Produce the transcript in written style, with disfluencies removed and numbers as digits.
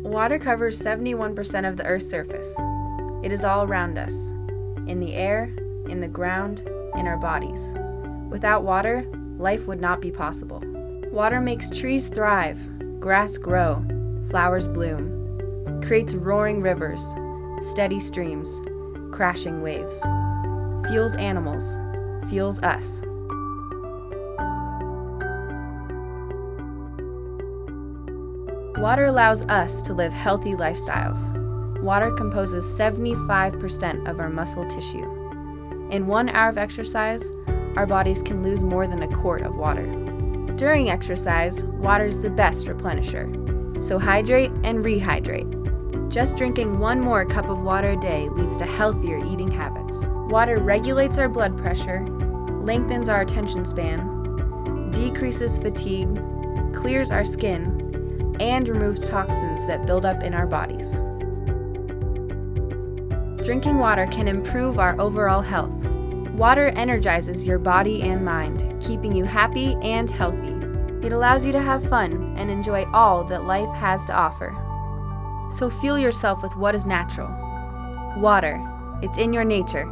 Water covers 71% of the Earth's surface. It is all around us, in the air, in the ground, in our bodies. Without water, life would not be possible. Water makes trees thrive, grass grow, flowers bloom, creates roaring rivers, steady streams, crashing waves, fuels animals, fuels us. Water allows us to live healthy lifestyles. Water composes 75% of our muscle tissue. In 1 hour of exercise, our bodies can lose more than a quart of water. During exercise, water is the best replenisher, so hydrate and rehydrate. Just drinking 1 more cup of water a day leads to healthier eating habits. Water regulates our blood pressure, lengthens our attention span, decreases fatigue, clears our skin, and removes toxins that build up in our bodies. Drinking water can improve our overall health. Water energizes your body and mind, keeping you happy and healthy. It allows you to have fun and enjoy all that life has to offer. So fuel yourself with what is natural. Water, it's in your nature.